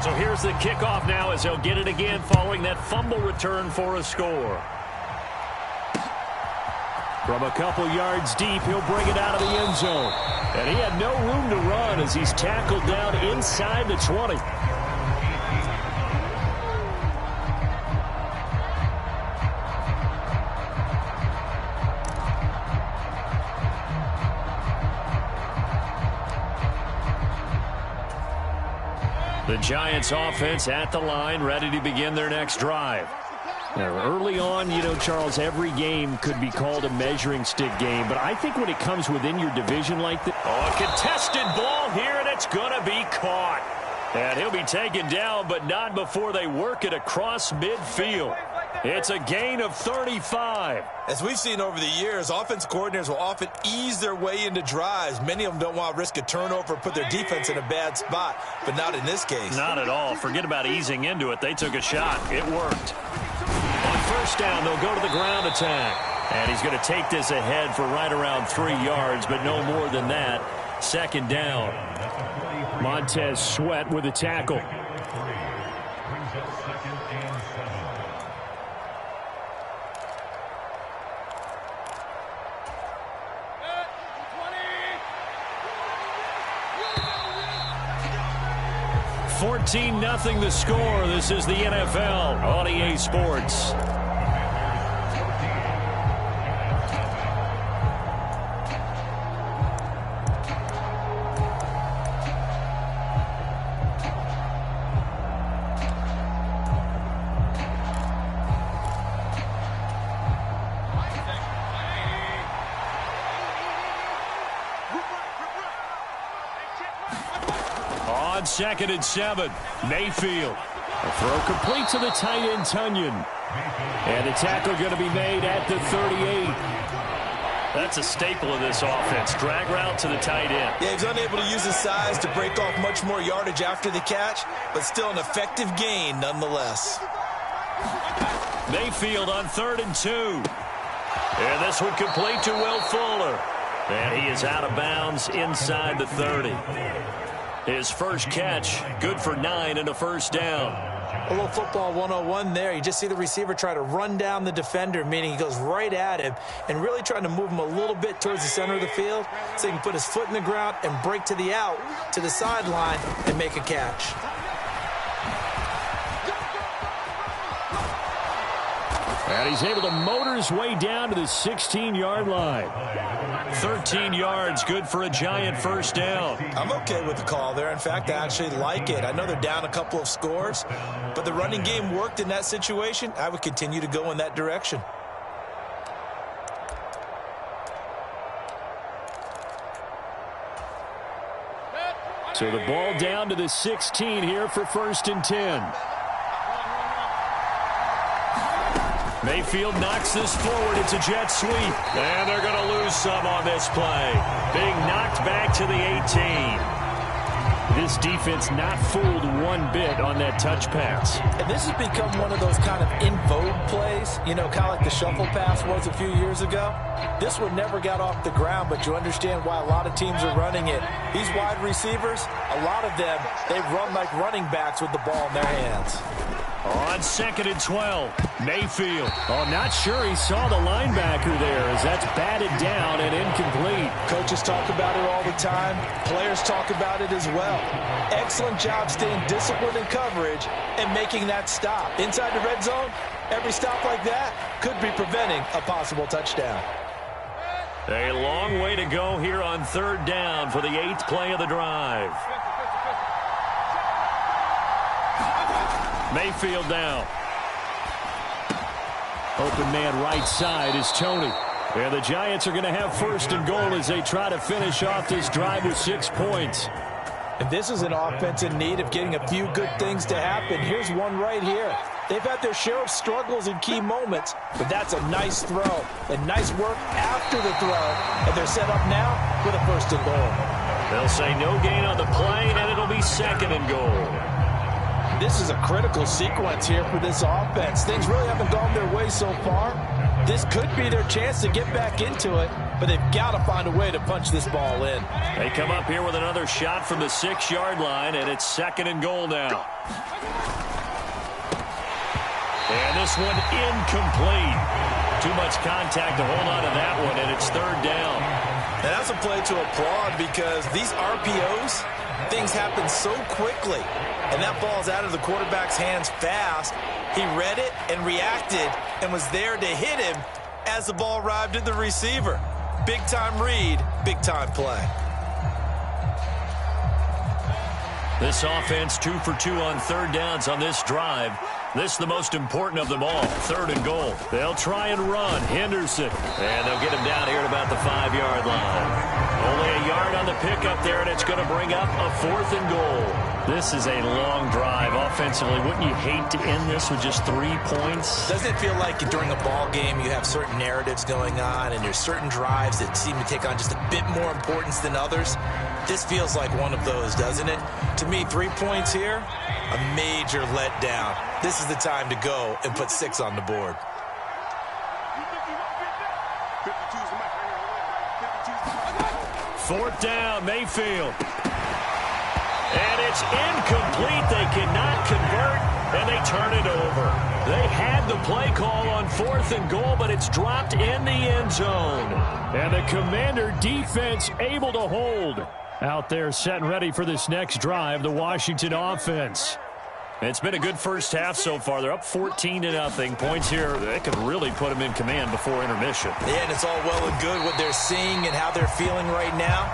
So here's the kickoff now as he'll get it again following that fumble return for a score. From a couple yards deep, he'll bring it out of the end zone. And he had no room to run as he's tackled down inside the 20. The Giants offense at the line, ready to begin their next drive. Now, early on, Charles, every game could be called a measuring stick game, but I think when it comes within your division like this... Oh, a contested ball here, and it's going to be caught. And he'll be taken down, but not before they work it across midfield. It's a gain of 35. As we've seen over the years, offense coordinators will often ease their way into drives. Many of them don't want to risk a turnover or put their defense in a bad spot, but not in this case. Not at all. Forget about easing into it. They took a shot. It worked. On first down, they'll go to the ground attack. And he's going to take this ahead for right around 3 yards, but no more than that. Second down. Montez Sweat with a tackle. $14-0 the score. This is the NFL on EA Sports. On 2nd and 7, Mayfield. A throw complete to the tight end, Tunyon. And the tackle going to be made at the 38. That's a staple of this offense. Drag route to the tight end. Yeah, he's unable to use his size to break off much more yardage after the catch, but still an effective gain nonetheless. Mayfield on 3rd and 2. And this one complete to Will Fuller. And he is out of bounds inside the 30. His first catch, good for 9 and a first down. A little football 101 there. You just see the receiver try to run down the defender, meaning he goes right at him and really trying to move him a little bit towards the center of the field so he can put his foot in the ground and break to the out, to the sideline, and make a catch. And he's able to motor his way down to the 16-yard line. 13 yards, good for a Giant first down. I'm okay with the call there. In fact, I actually like it. I know they're down a couple of scores, but the running game worked in that situation. I would continue to go in that direction. So the ball down to the 16 here for 1st and 10. Mayfield knocks this forward. It's a jet sweep. And they're going to lose some on this play. Being knocked back to the 18. This defense not fooled one bit on that touch pass. And this has become one of those kind of in vogue plays, kind of like the shuffle pass was a few years ago. This one never got off the ground, but you understand why a lot of teams are running it. These wide receivers, a lot of them, they run like running backs with the ball in their hands. On 2nd and 12, Mayfield. Oh, not sure he saw the linebacker there as that's batted down and incomplete. Coaches talk about it all the time. Players talk about it as well. Excellent job staying disciplined in coverage and making that stop. Inside the red zone, every stop like that could be preventing a possible touchdown. A long way to go here on 3rd down for the 8th play of the drive. Mayfield down. Open man right side is Tony. And the Giants are going to have 1st and goal as they try to finish off this drive with 6 points. And this is an offense in need of getting a few good things to happen. Here's one right here. They've had their share of struggles in key moments, but that's a nice throw and nice work after the throw. And they're set up now with a 1st and goal. They'll say no gain on the play, and it'll be 2nd and goal. this is a critical sequence here for this offense. Things really haven't gone their way so far. This could be their chance to get back into it, but they've got to find a way to punch this ball in. They come up here with another shot from the 6-yard line, and it's 2nd and goal now. And this one incomplete. Too much contact to hold on to that one, and it's 3rd down. And that's a play to applaud because these RPOs, things happen so quickly. And that ball's out of the quarterback's hands fast. He read it and reacted and was there to hit him as the ball arrived at the receiver. Big-time read, big-time play. This offense 2 for 2 on 3rd downs on this drive. This is the most important of them all, 3rd and goal. They'll try and run. Henderson. And they'll get him down here at about the 5-yard line. Only a yard on the pickup there, and it's going to bring up a 4th and goal. This is a long drive offensively. Wouldn't you hate to end this with just 3 points? Doesn't it feel like during a ball game you have certain narratives going on and there's certain drives that seem to take on just a bit more importance than others? This feels like one of those, doesn't it? To me, 3 points here, a major letdown. This is the time to go and put 6 on the board. Fourth down, Mayfield. And it's incomplete. They cannot convert, and they turn it over. They had the play call on 4th and goal, but it's dropped in the end zone. And the Commander defense able to hold. Out there set and ready for this next drive, the Washington offense. It's been a good first half so far. They're up 14-0. Points here, that could really put them in command before intermission. Yeah, and it's all well and good what they're seeing and how they're feeling right now.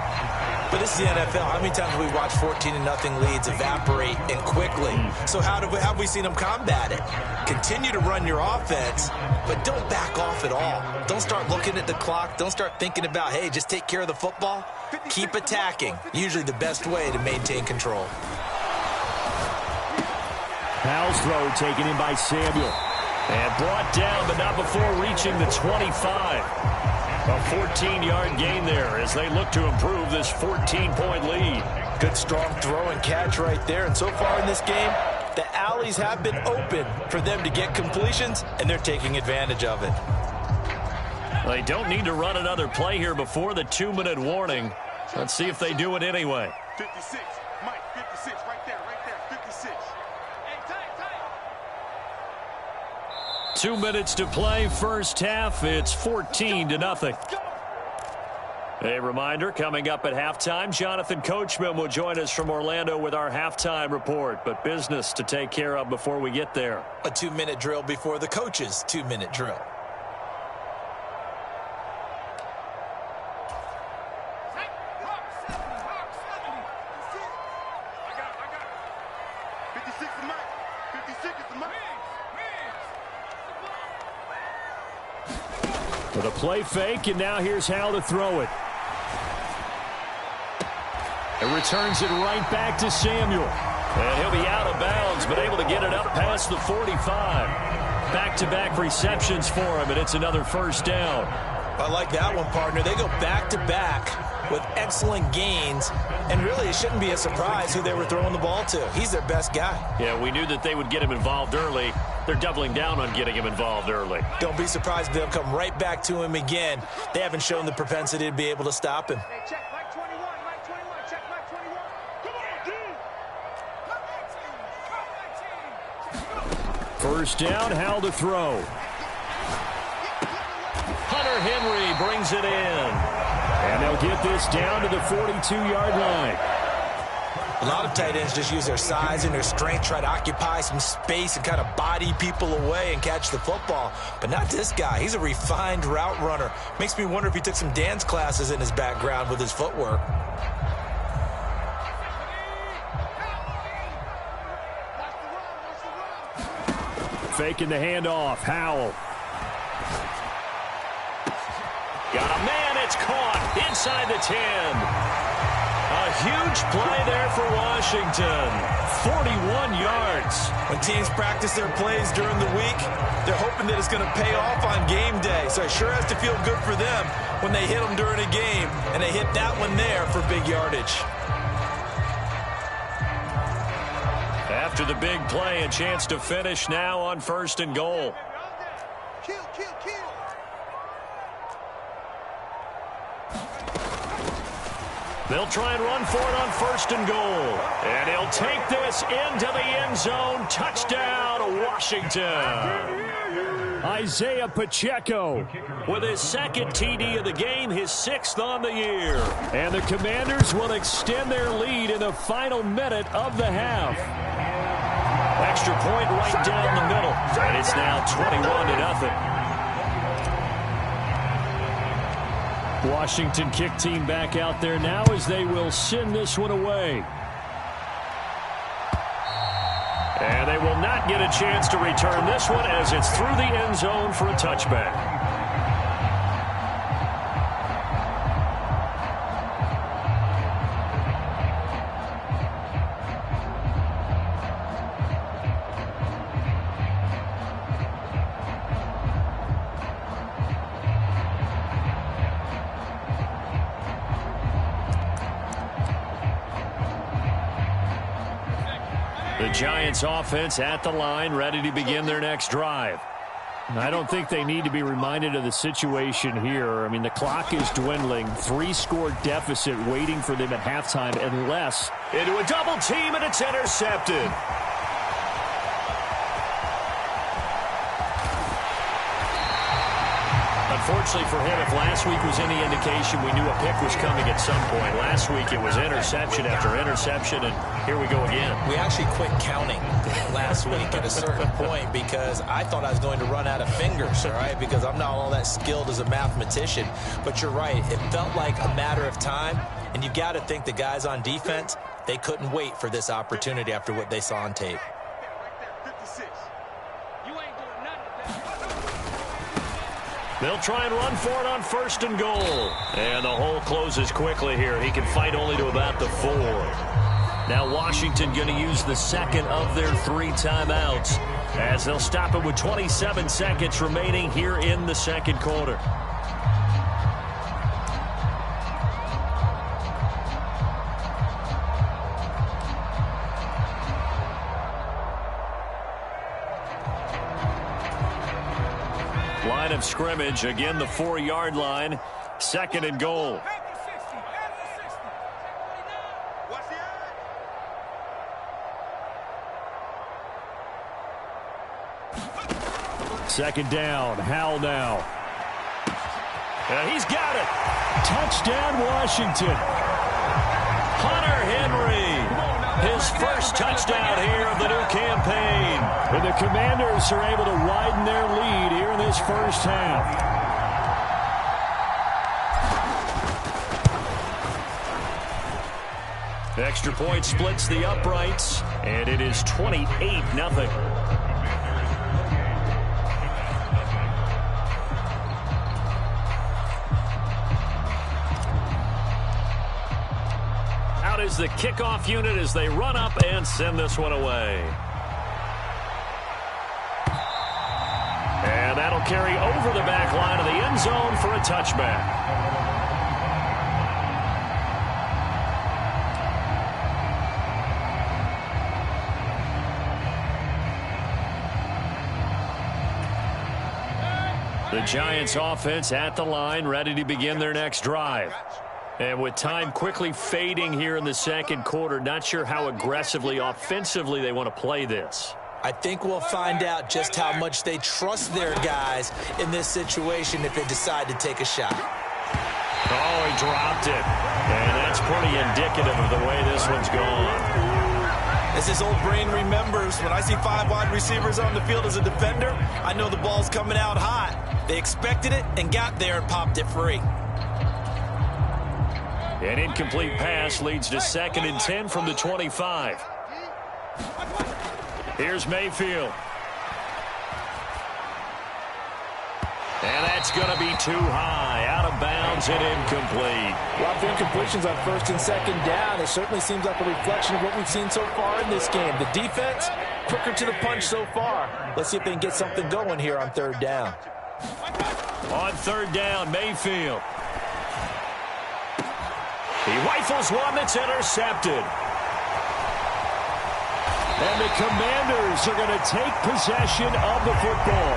But this is the NFL. How many times have we watched 14-0 leads evaporate and quickly? So how have we seen them combat it? Continue to run your offense, but don't back off at all. Don't start looking at the clock. Don't start thinking about, hey, just take care of the football. Keep attacking. Usually the best way to maintain control. Howell's throw taken in by Samuel. And brought down, but not before reaching the 25. A 14-yard gain there as they look to improve this 14-point lead. Good strong throw and catch right there. And so far in this game, the alleys have been open for them to get completions, and they're taking advantage of it. They don't need to run another play here before the 2-minute warning. Let's see if they do it anyway. 56, Mike, 56, right there, 56. 2 minutes to play, first half. It's 14-0. A reminder, coming up at halftime, Jonathan Coachman will join us from Orlando with our halftime report. But business to take care of before we get there. A 2-minute drill before the coach's 2-minute drill. With a play fake, and now here's Howell to throw it. It returns it right back to Samuel. And he'll be out of bounds, but able to get it up past the 45. Back-to-back receptions for him, and it's another first down. I like that one, partner. They go back-to-back with excellent gains, and really it shouldn't be a surprise who they were throwing the ball to. He's their best guy. Yeah, we knew that they would get him involved early. They're doubling down on getting him involved early. Don't be surprised if they'll come right back to him again. They haven't shown the propensity to be able to stop him. Hey, check Mike 21, Mike 21, check Mike 21. Come on, dude. First down, Howell to throw. Hunter Henry brings it in. And they'll get this down to the 42-yard line. A lot of tight ends just use their size and their strength, try to occupy some space and kind of body people away and catch the football. But not this guy. He's a refined route runner. Makes me wonder if he took some dance classes in his background with his footwork. Faking the handoff. Howell. Got a man. It's caught inside the 10. A huge play there for Washington. 41 yards. When teams practice their plays during the week, they're hoping that it's going to pay off on game day. So it sure has to feel good for them when they hit them during a game, and they hit that one there for big yardage. After the big play, a chance to finish now on 1st and goal. Kill, kill, kill. They'll try and run for it on 1st and goal. And he'll take this into the end zone. Touchdown, Washington. Isaiah Pacheco with his 2nd TD of the game, his 6th on the year. And the Commanders will extend their lead in the final minute of the half. Extra point right down the middle. And it's now 21-0. Washington kick team back out there now as they will send this one away. And they will not get a chance to return this one as it's through the end zone for a touchback. The Giants offense at the line, ready to begin their next drive. I don't think they need to be reminded of the situation here. I mean, the clock is dwindling. 3-score deficit waiting for them at halftime unless into a double team, and it's intercepted. Unfortunately for him, if last week was any indication, we knew a pick was coming at some point. Last week it was interception after interception, and here we go again. We actually quit counting last week at a certain point because I thought I was going to run out of fingers, all right, because I'm not all that skilled as a mathematician. But you're right. It felt like a matter of time, and you got to think the guys on defense, they couldn't wait for this opportunity after what they saw on tape. They'll try and run for it on 1st and goal. And the hole closes quickly here. He can fight only to about the 4. Now Washington going to use the 2nd of their 3 timeouts as they'll stop it with 27 seconds remaining here in the 2nd quarter. Line of scrimmage, again the 4-yard line, 2nd and goal. Second down, Howell now. And he's got it. Touchdown, Washington. Hunter Henry, his first touchdown here of the new campaign. And the Commanders are able to widen their lead here in this first half. Extra point splits the uprights, and it is 28-0. Out is the kickoff unit as they run up and send this one away. And that'll carry over the back line of the end zone for a touchback. The Giants offense at the line, ready to begin their next drive. And with time quickly fading here in the 2nd quarter, not sure how aggressively, offensively they want to play this. I think we'll find out just how much they trust their guys in this situation if they decide to take a shot. Oh, he dropped it. And that's pretty indicative of the way this one's gone. As his old brain remembers, when I see 5 wide receivers on the field as a defender, I know the ball's coming out hot. They expected it and got there and popped it free. An incomplete pass leads to 2nd and 10 from the 25. Here's Mayfield. And that's going to be too high. Out of bounds and incomplete. A lot of incompletions on 1st and 2nd down. It certainly seems like a reflection of what we've seen so far in this game. The defense, quicker to the punch so far. Let's see if they can get something going here on 3rd down. On 3rd down, Mayfield. He rifles one that's intercepted. And the Commanders are going to take possession of the football.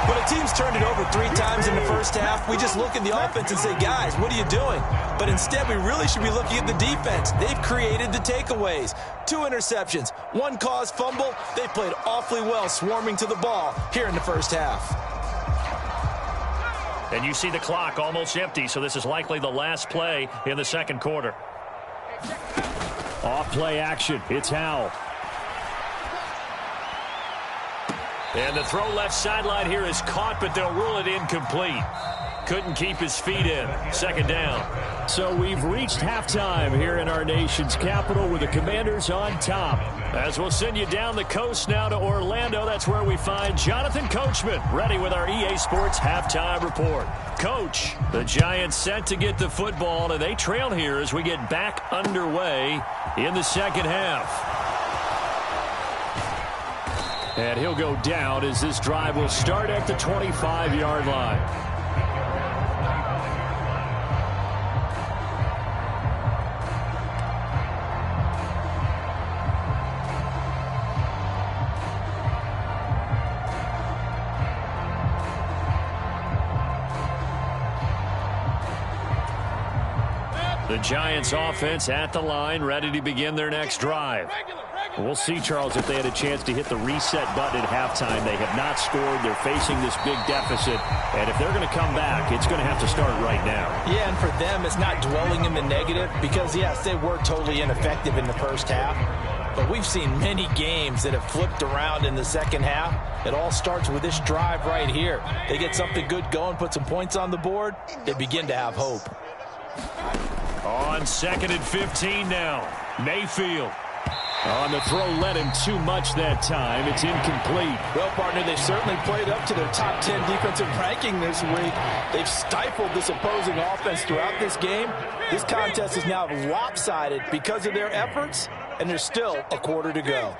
When a team's turned it over 3 times in the first half, we just look at the offense and say, guys, what are you doing? But instead, we really should be looking at the defense. They've created the takeaways. 2 interceptions, 1 caused fumble. They played awfully well swarming to the ball here in the first half. And you see the clock almost empty, so this is likely the last play in the second quarter. Off play action. It's Howell. And the throw left sideline here is caught, but they'll rule it incomplete. Couldn't keep his feet in. Second down. So we've reached halftime here in our nation's capital with the Commanders on top. As we'll send you down the coast now to Orlando, that's where we find Jonathan Coachman ready with our EA Sports halftime report. Coach, the Giants set to get the football, and they trail here as we get back underway in the second half. And he'll go down as this drive will start at the 25-yard line. The Giants offense at the line, ready to begin their next drive. We'll see, Charles, if they had a chance to hit the reset button at halftime. They have not scored. They're facing this big deficit. And if they're going to come back, it's going to have to start right now. Yeah, and for them, it's not dwelling in the negative because, yes, they were totally ineffective in the first half. But we've seen many games that have flipped around in the second half. It all starts with this drive right here. They get something good going, put some points on the board, they begin to have hope. On 2nd and 15 now. Mayfield. On the throw, led him too much that time. It's incomplete. Well, partner, they've certainly played up to their top 10 defensive ranking this week. They've stifled this opposing offense throughout this game. This contest is now lopsided because of their efforts, and there's still a quarter to go.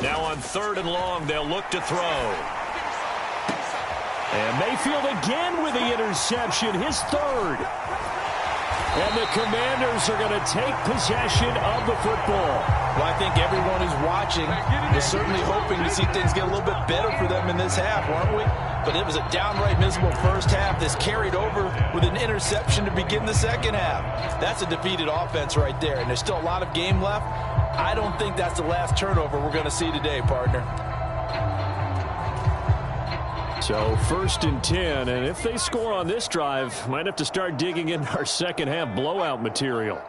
Now on 3rd and long, they'll look to throw. And Mayfield again with the interception, his 3rd. And the Commanders are going to take possession of the football. Well, I think everyone who's watching is certainly hoping to see things get a little bit better for them in this half, weren't we? But it was a downright miserable first half. This carried over with an interception to begin the second half. That's a defeated offense right there, and there's still a lot of game left. I don't think that's the last turnover we're going to see today, partner. So 1st and 10, and if they score on this drive, might have to start digging in our second half blowout material.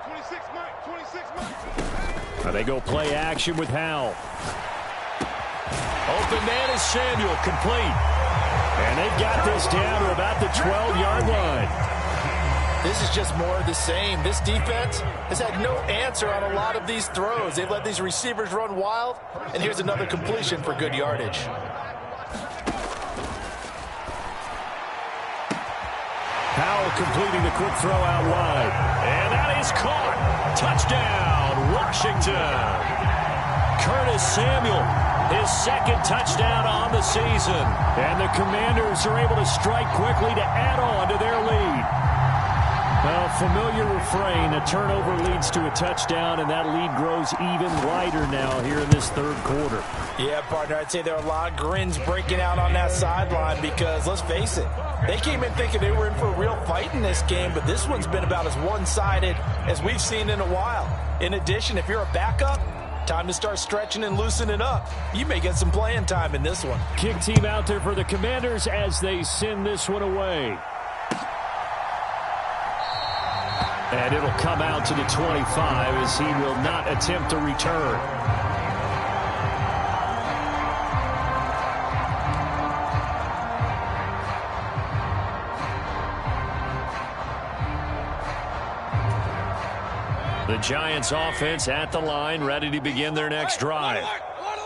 26 Mike. They go play action with Howell. Open man is Samuel, complete. And they've got this down to about the 12-yard line. This is just more of the same. This defense has had no answer on a lot of these throws. They've let these receivers run wild, and here's another completion for good yardage. Howell completing the quick throw out wide. And that is caught. Touchdown, Washington. Curtis Samuel, his 2nd touchdown on the season. And the Commanders are able to strike quickly to add on to their lead. Well, familiar refrain, a turnover leads to a touchdown, and that lead grows even wider now here in this 3rd quarter. Yeah, partner, I'd say there are a lot of grins breaking out on that sideline because, let's face it, they came in thinking they were in for a real fight in this game, but this one's been about as one-sided as we've seen in a while. In addition, if you're a backup, time to start stretching and loosening up. You may get some playing time in this one. Kick team out there for the Commanders as they send this one away. And it'll come out to the 25 as he will not attempt to return. The Giants offense at the line, ready to begin their next drive.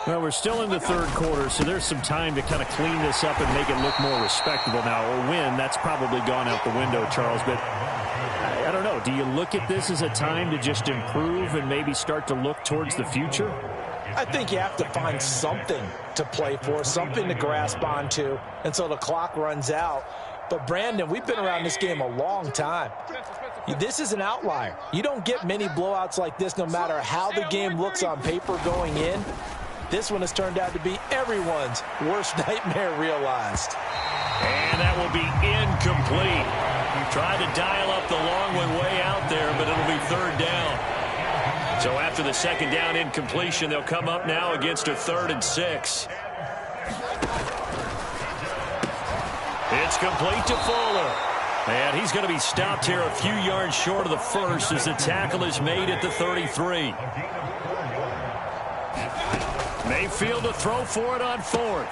Well, we're still in the 3rd quarter, so there's some time to kind of clean this up and make it look more respectable. Now, a win, that's probably gone out the window, Charles, but I don't know. Do you look at this as a time to just improve and maybe start to look towards the future? I think you have to find something to play for, something to grasp onto until the clock runs out. But, Brandon, we've been around this game a long time. This is an outlier. You don't get many blowouts like this no matter how the game looks on paper going in. This one has turned out to be everyone's worst nightmare realized. And that will be incomplete. Tried to dial up the long way out there, but it'll be third down. So after the second down incompletion, they'll come up now against a 3rd and 6. It's complete to Fuller. And he's going to be stopped here a few yards short of the first as the tackle is made at the 33. Mayfield to throw for it on 4th.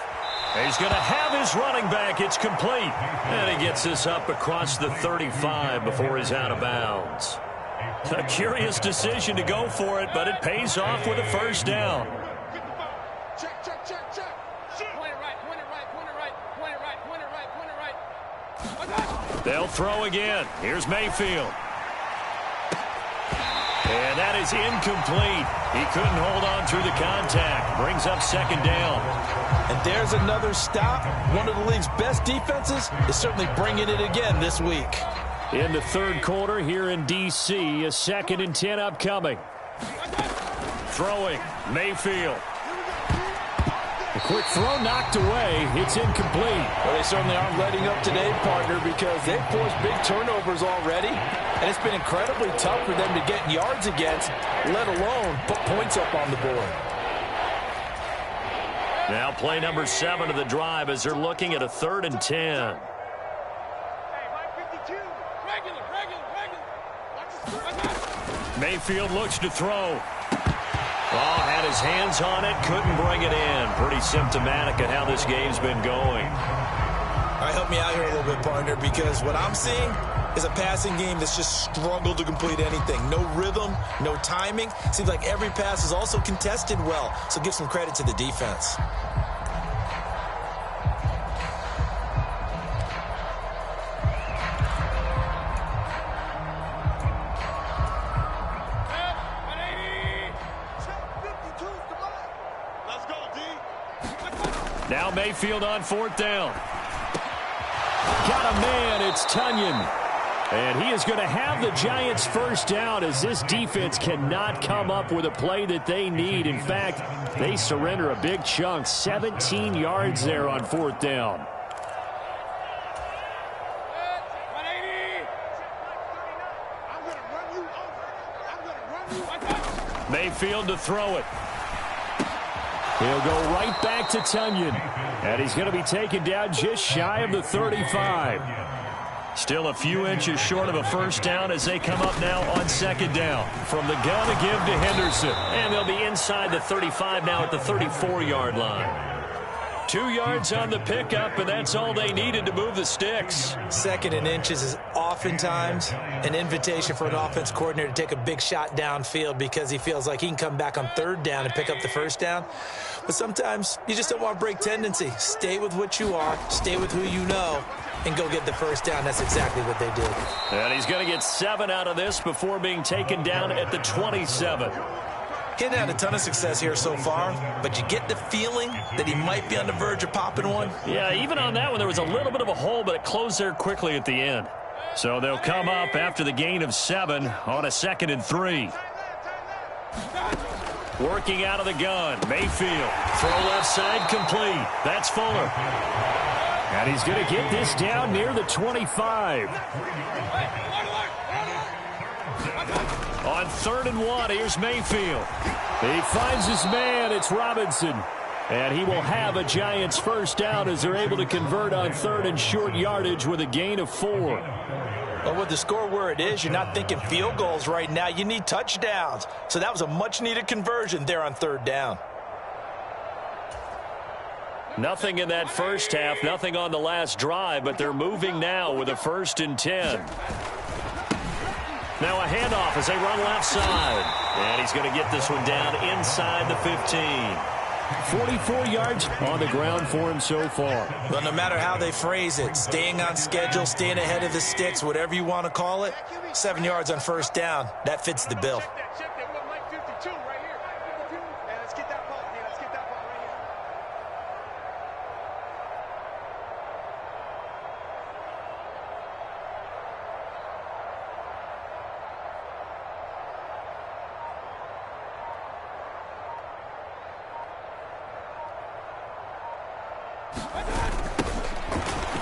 He's going to have his running back. It's complete. And he gets this up across the 35 before he's out of bounds. A curious decision to go for it, but it pays off with a first down. Check, check, check, check. Point it right, point it right, point it right, point it right, point it right, point it right. They'll throw again. Here's Mayfield. And that is incomplete. He couldn't hold on through the contact. Brings up second down. And there's another stop. One of the league's best defenses is certainly bringing it again this week. In the third quarter here in D.C., a 2nd and 10 upcoming. Throwing, Mayfield. A quick throw knocked away. It's incomplete. Well, they certainly aren't letting up today, partner, because they've forced big turnovers already. And it's been incredibly tough for them to get yards against, let alone put points up on the board. Now play number 7 of the drive as they're looking at a 3rd and 10. Mayfield looks to throw. Oh, had his hands on it, couldn't bring it in. Pretty symptomatic of how this game's been going. All right, help me out here a little bit, partner, because what I'm seeing is a passing game that's just struggled to complete anything. No rhythm, no timing. Seems like every pass is also contested well, so give some credit to the defense. Now Mayfield on 4th down. Got a man, it's Tunyon. And he is going to have the Giants first down as this defense cannot come up with a play that they need. In fact, they surrender a big chunk, 17 yards there on 4th down. Mayfield to throw it. He'll go right back to Tunyon. And he's going to be taken down just shy of the 35. Still a few inches short of a first down as they come up now on 2nd down. From the gun to give to Henderson. And they'll be inside the 35 now at the 34-yard line. 2 yards on the pickup, and that's all they needed to move the sticks. 2nd and inches is oftentimes an invitation for an offense coordinator to take a big shot downfield because he feels like he can come back on 3rd down and pick up the first down. But sometimes you just don't want to break tendency. Stay with what you are, stay with who you know, and go get the first down. That's exactly what they did. And he's going to get 7 out of this before being taken down at the 27. He hasn't had a ton of success here so far, but you get the feeling that he might be on the verge of popping one. Yeah, even on that one, there was a little bit of a hole, but it closed there quickly at the end. So they'll come up after the gain of 7 on a 2nd and 3. Working out of the gun, Mayfield. Throw left side complete. That's Fuller. And he's going to get this down near the 25. On 3rd and 1, here's Mayfield. He finds his man. It's Robinson. And he will have a Giants first down as they're able to convert on 3rd and short yardage with a gain of 4. Well, with the score where it is, you're not thinking field goals right now. You need touchdowns. So that was a much-needed conversion there on 3rd down. Nothing in that first half, nothing on the last drive, but they're moving now with a 1st and 10. Now a handoff as they run left side. And he's going to get this one down inside the 15. 44 yards on the ground for him so far. Well, no matter how they phrase it, staying on schedule, staying ahead of the sticks, whatever you want to call it, 7 yards on 1st down, that fits the bill.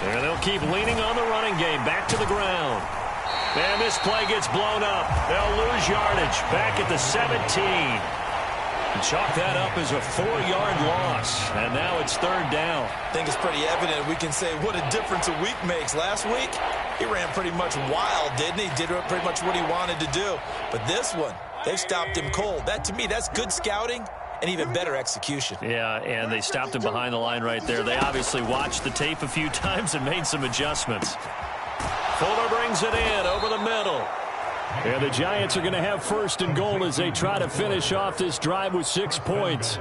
And they'll keep leaning on the running game. Back to the ground. And this play gets blown up. They'll lose yardage. Back at the 17. And chalk that up as a 4-yard loss. And now it's third down. I think it's pretty evident. We can say what a difference a week makes. Last week, he ran pretty much wild, didn't he? Did pretty much what he wanted to do. But this one, they've stopped him cold. That, to me, that's good scouting and even better execution. Yeah, and they stopped him behind the line right there. They obviously watched the tape a few times and made some adjustments. Fuller brings it in over the middle. And the Giants are going to have first and goal as they try to finish off this drive with 6 points.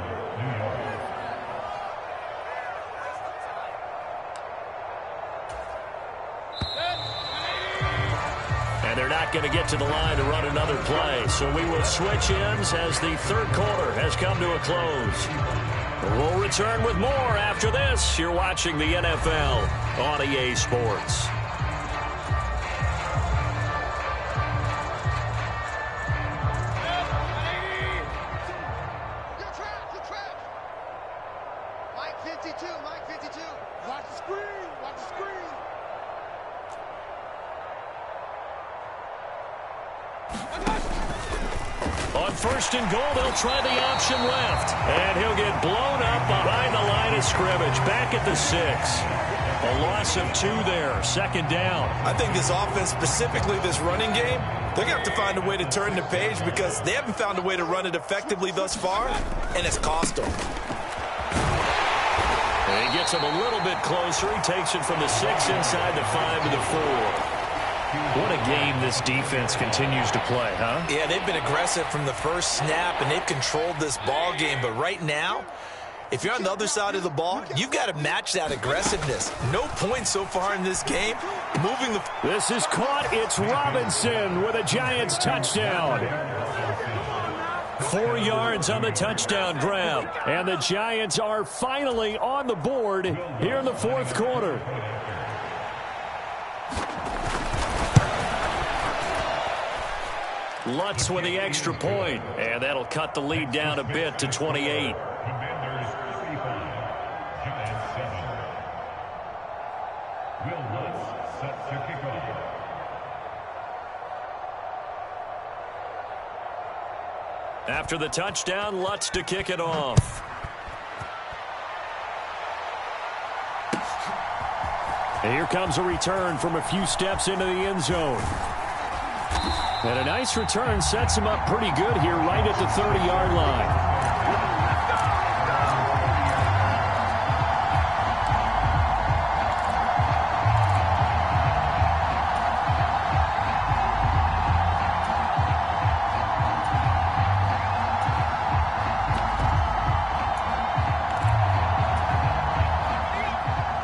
And they're not going to get to the line to run another play. So we will switch ends as the third quarter has come to a close. We'll return with more after this. You're watching the NFL on EA Sports. On first and goal, they'll try the option left. And he'll get blown up behind the line of scrimmage. Back at the 6. A loss of 2 there. Second down. I think this offense, specifically this running game, they're going to have to find a way to turn the page because they haven't found a way to run it effectively thus far, and it's cost them. And he gets him a little bit closer. He takes it from the 6 inside the 5 to the 4. What a game this defense continues to play, huh? Yeah, they've been aggressive from the first snap, and they've controlled this ball game. But right now, if you're on the other side of the ball, you've got to match that aggressiveness. No points so far in this game. This is caught. It's Robinson with a Giants touchdown. 4 yards on the touchdown grab. And the Giants are finally on the board here in the fourth quarter. Lutz with the extra point, and that'll cut the lead down a bit to 28. After the touchdown, Lutz to kick it off. And here comes a return from a few steps into the end zone. And a nice return sets him up pretty good here right at the 30-yard line.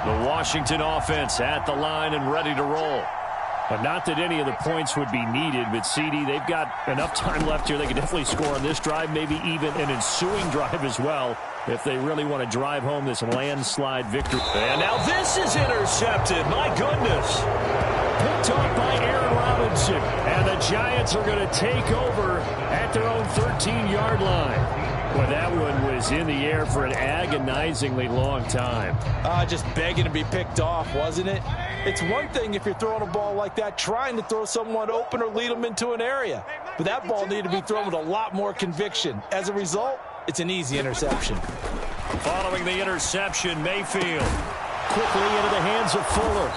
The Washington offense at the line and ready to roll. But not that any of the points would be needed, but CD, they've got enough time left here. They can definitely score on this drive, maybe even an ensuing drive as well, if they really want to drive home this landslide victory. And now this is intercepted. My goodness. Picked off by Aaron Robinson. And the Giants are going to take over at their own 13-yard line. Well, that one was in the air for an agonizingly long time. Just begging to be picked off, wasn't it? It's one thing if you're throwing a ball like that, trying to throw someone open or lead them into an area. But that ball needed to be thrown with a lot more conviction. As a result, it's an easy interception. Following the interception, Mayfield quickly into the hands of Fuller.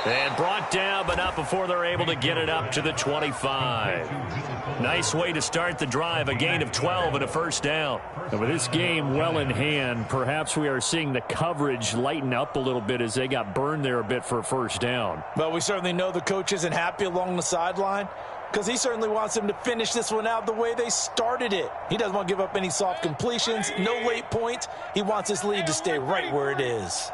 And brought down, but not before they're able to get it up to the 25. Nice way to start the drive, a gain of 12 and a first down. And with this game well in hand, perhaps we are seeing the coverage lighten up a little bit as they got burned there a bit for a first down. Well, we certainly know the coach isn't happy along the sideline because he certainly wants them to finish this one out the way they started it. He doesn't want to give up any soft completions, no late points. He wants his lead to stay right where it is.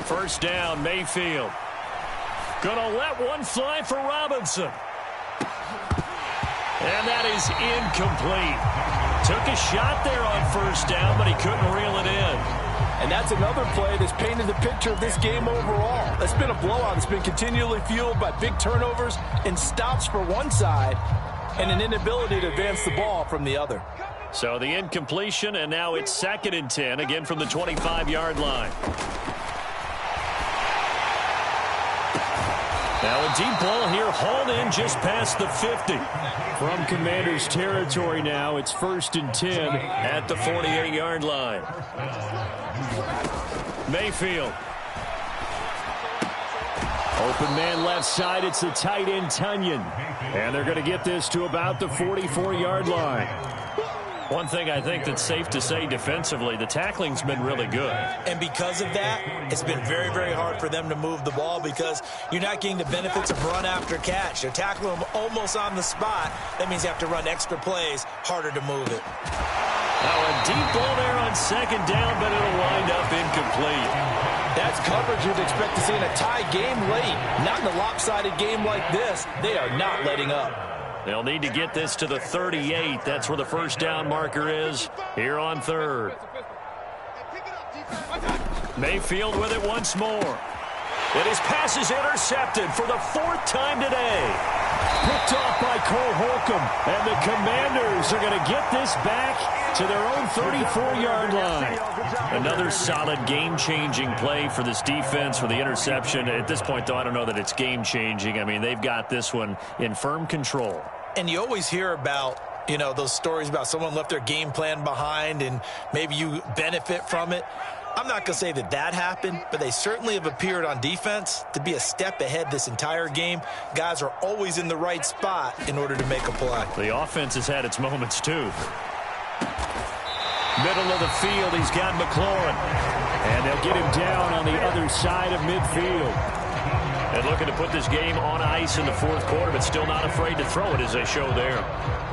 First down, Mayfield. Gonna let one fly for Robinson. And that is incomplete. Took a shot there on first down, but he couldn't reel it in. And that's another play that's painted the picture of this game overall. It's been a blowout. It's been continually fueled by big turnovers and stops for one side and an inability to advance the ball from the other. So the incompletion, and now it's 2nd and 10, again from the 25-yard line. Now a deep ball here, hauled in just past the 50. From Commanders territory now, it's 1st and 10 at the 48-yard line. Mayfield. Open man left side, it's the tight end Tunyon. And they're going to get this to about the 44-yard line. One thing I think that's safe to say defensively, the tackling's been really good. And because of that, it's been very, very hard for them to move the ball because you're not getting the benefits of run after catch. They're tackling them almost on the spot. That means you have to run extra plays, harder to move it. Now a deep ball there on 2nd down, but it'll wind up incomplete. That's coverage you'd expect to see in a tie game late. Not in a lopsided game like this. They are not letting up. They'll need to get this to the 38. That's where the 1st down marker is here on 3rd. Mayfield with it once more. And his pass is intercepted for the 4th time today. Picked off by Cole Holcomb. And the Commanders are going to get this back to their own 34-yard line. Another solid game-changing play for this defense for the interception. At this point, though, I don't know that it's game-changing. I mean, they've got this one in firm control. And you always hear about, you know, those stories about someone left their game plan behind and maybe you benefit from it. I'm not going to say that that happened, but they certainly have appeared on defense to be a step ahead this entire game. Guys are always in the right spot in order to make a play. The offense has had its moments, too. Middle of the field, he's got McLaurin. And they'll get him down on the other side of midfield. And looking to put this game on ice in the 4th quarter, but still not afraid to throw it as they show there.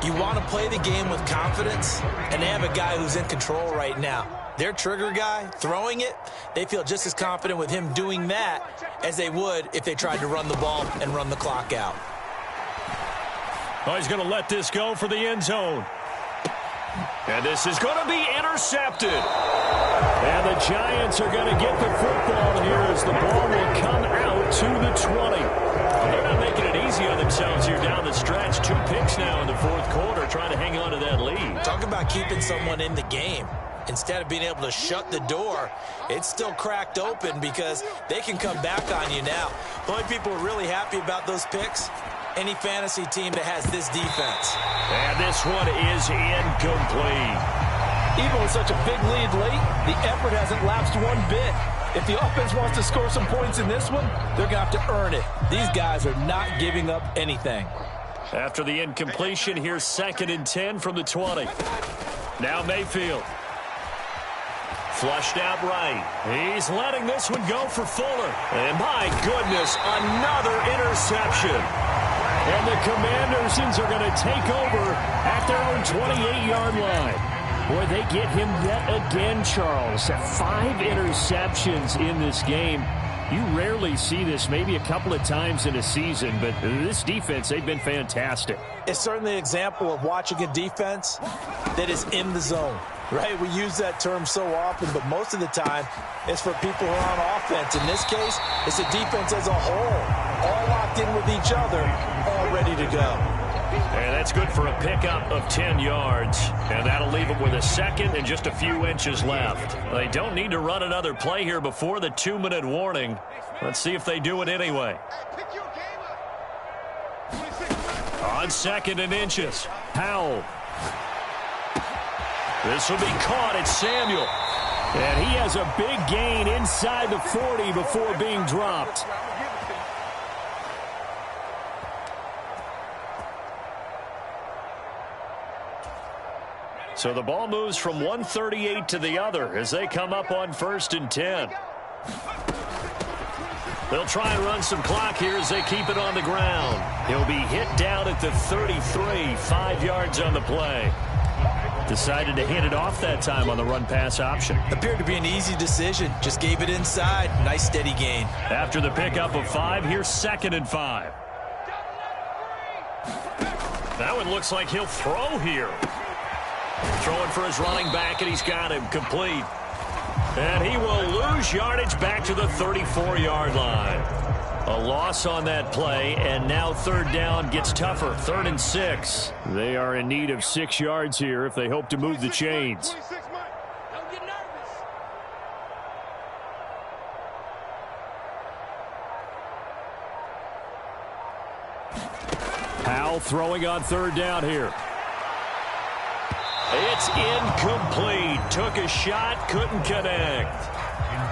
You want to play the game with confidence, and they have a guy who's in control right now. Their trigger guy, throwing it, they feel just as confident with him doing that as they would if they tried to run the ball and run the clock out. Oh, he's going to let this go for the end zone. And this is going to be intercepted. And the Giants are going to get the football here as the ball will come out to the 20. They're not making it easy on themselves here down the stretch. 2 picks now in the 4th quarter, trying to hang on to that lead. Talk about keeping someone in the game. Instead of being able to shut the door, it's still cracked open because they can come back on you now. The only people who are really happy about those picks, any fantasy team that has this defense. And this one is incomplete. Even with such a big lead late, the effort hasn't lapsed one bit. If the offense wants to score some points in this one, they're going to have to earn it. These guys are not giving up anything. After the incompletion, here's 2nd and 10 from the 20. Now Mayfield. Flushed out right. He's letting this one go for Fuller. And my goodness, another interception. And the Commanders are going to take over at their own 28-yard line. Boy, they get him yet again, Charles. 5 interceptions in this game. You rarely see this, maybe a couple of times in a season, but this defense, they've been fantastic. It's certainly an example of watching a defense that is in the zone, right? We use that term so often, but most of the time it's for people who are on offense. In this case, it's the defense as a whole, all locked in with each other, all ready to go. And that's good for a pickup of 10 yards. And that'll leave them with a 2nd and just a few inches left. They don't need to run another play here before the 2-minute warning. Let's see if they do it anyway. On 2nd and inches, Powell. This will be caught. It's Samuel. And he has a big gain inside the 40 before being dropped. So the ball moves from 138 to the other as they come up on 1st and 10. They'll try and run some clock here as they keep it on the ground. He'll be hit down at the 33, 5 yards on the play. Decided to hand it off that time on the run-pass option. Appeared to be an easy decision. Just gave it inside. Nice steady gain. After the pickup of 5, here's 2nd and 5. That one looks like he'll throw here. Throwing for his running back, and he's got him complete. And he will lose yardage back to the 34-yard line. A loss on that play, and now 3rd down gets tougher. 3rd and 6. They are in need of 6 yards here if they hope to move the chains. Bell throwing on third down here. It's incomplete. Took a shot, couldn't connect.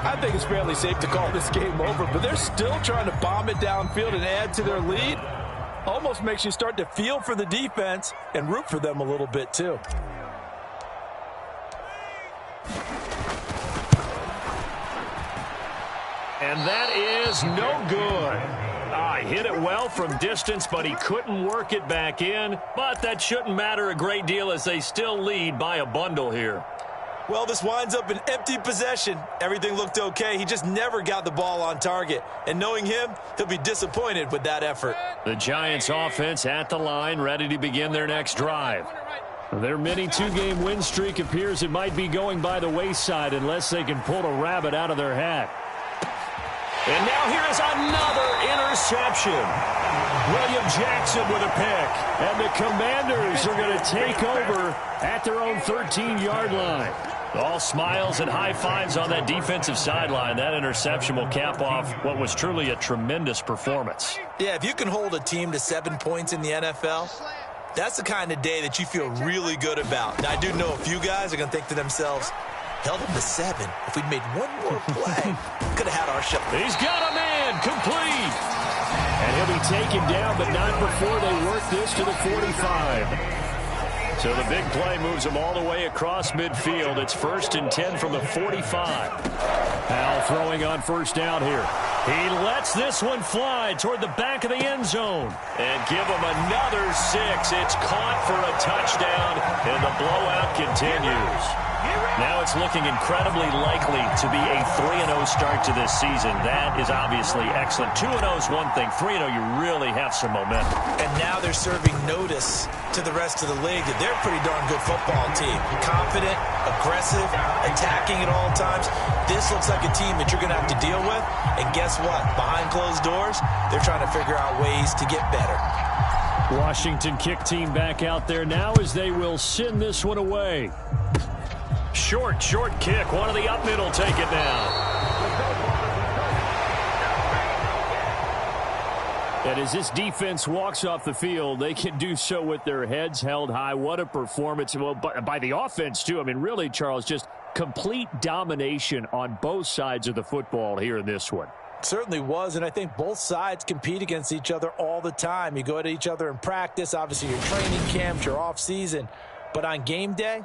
I think it's fairly safe to call this game over, but they're still trying to bomb it downfield and add to their lead. Almost makes you start to feel for the defense and root for them a little bit too. And that is no good. He hit it well from distance, but he couldn't work it back in. But that shouldn't matter a great deal as they still lead by a bundle here. Well, this winds up an empty possession. Everything looked okay. He just never got the ball on target. And knowing him, he'll be disappointed with that effort. The Giants offense at the line, ready to begin their next drive. Their mini two-game win streak appears it might be going by the wayside unless they can pull a rabbit out of their hat. And now here is another interception. William Jackson with a pick. And the Commanders are going to take over at their own 13-yard line. All smiles and high fives on that defensive sideline. That interception will cap off what was truly a tremendous performance. Yeah, if you can hold a team to 7 points in the NFL, that's the kind of day that you feel really good about. Now, I do know a few guys are going to think to themselves, held him to 7. If we'd made one more play, could have had our shot. He's got a man, complete. And he'll be taken down, but not before they work this to the 45. So the big play moves him all the way across midfield. It's 1st and 10 from the 45. Al throwing on first down here. He lets this one fly toward the back of the end zone. And give him another 6. It's caught for a touchdown, and the blowout continues. Now it's looking incredibly likely to be a 3-0 start to this season. That is obviously excellent. 2-0 is one thing. 3-0, you really have some momentum. And now they're serving notice to the rest of the league that they're a pretty darn good football team. Confident, aggressive, attacking at all times. This looks like a team that you're going to have to deal with. And guess what? Behind closed doors, they're trying to figure out ways to get better. Washington kick team back out there now as they will send this one away. Short kick. One of the up middle take it down. And as this defense walks off the field, they can do so with their heads held high. What a performance. Well, by the offense, too. I mean, really, Charles, just complete domination on both sides of the football here in this one. Certainly was, and I think both sides compete against each other all the time. You go at each other in practice, obviously your training camps, your off-season. But on game day,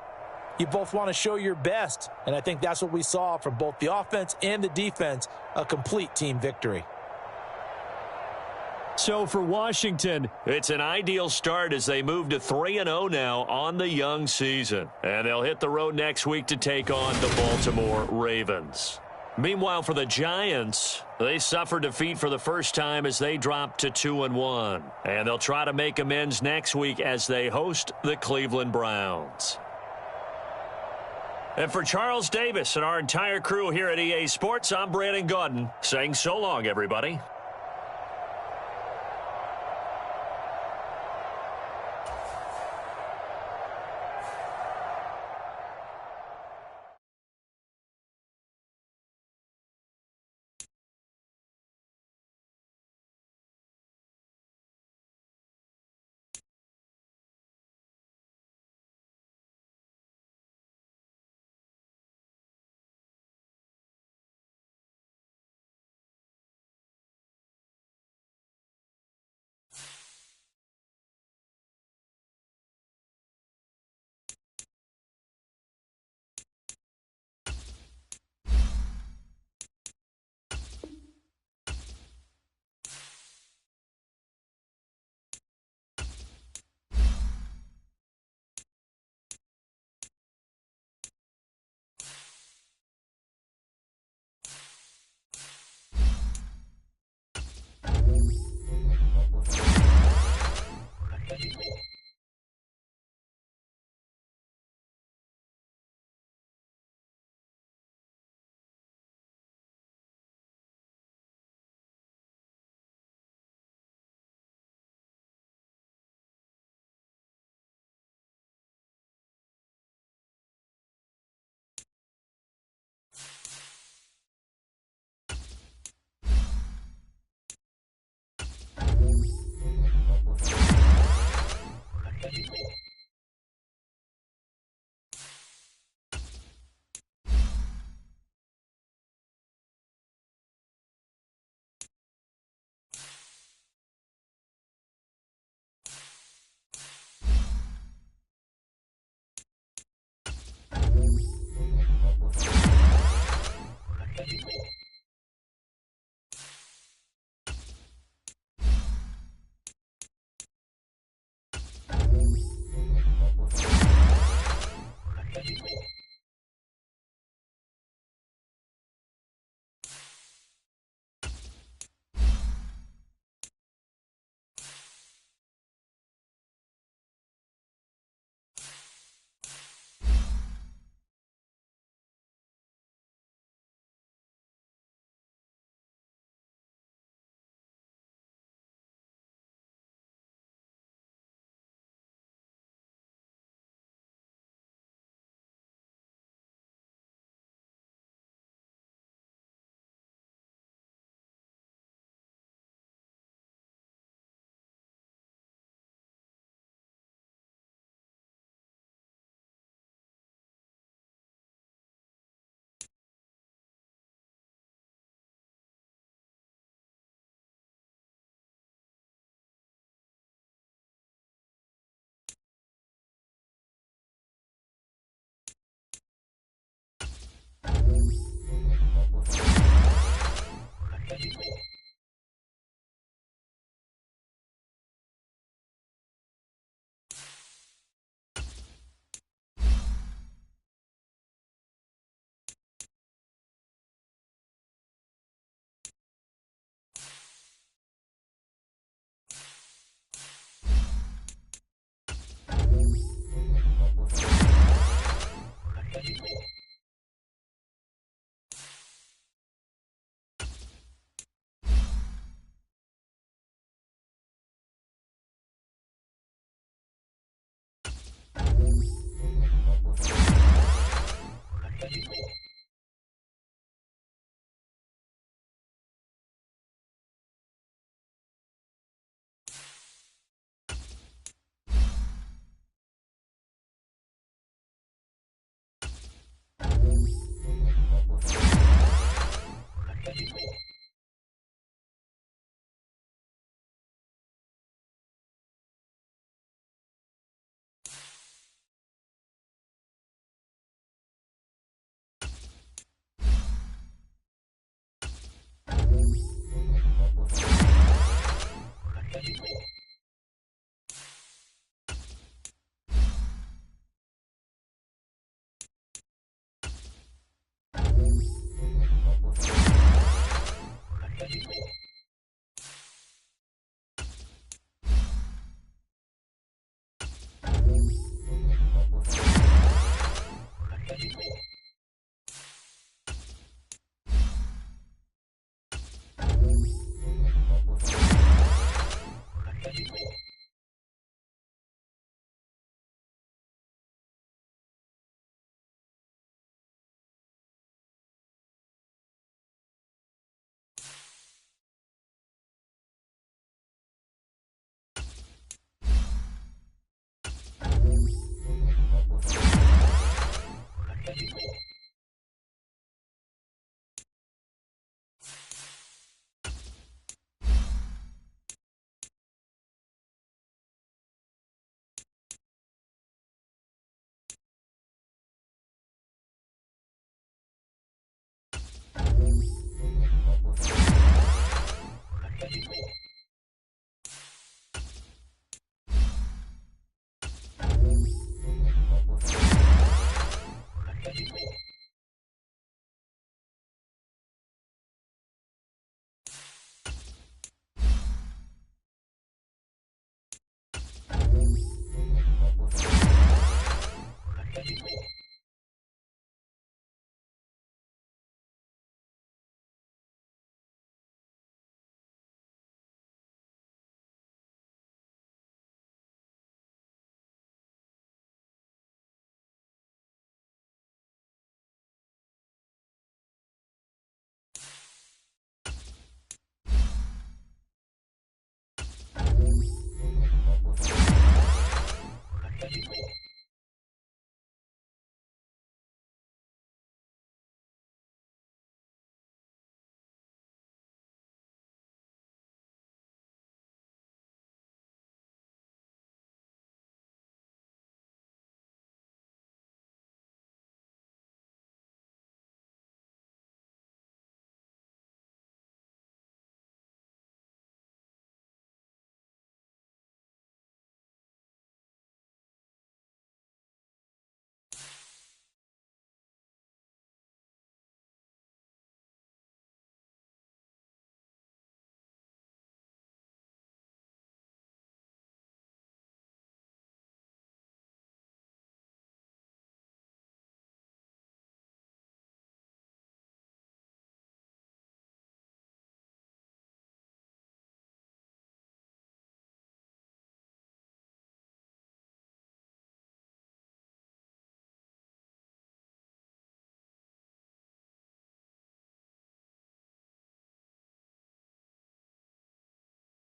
you both want to show your best, and I think that's what we saw from both the offense and the defense, a complete team victory. So for Washington, it's an ideal start as they move to 3-0 now on the young season. And they'll hit the road next week to take on the Baltimore Ravens. Meanwhile, for the Giants, they suffered defeat for the first time as they dropped to 2-1. And they'll try to make amends next week as they host the Cleveland Browns. And for Charles Davis and our entire crew here at EA Sports, I'm Brandon Gaudin saying so long, everybody.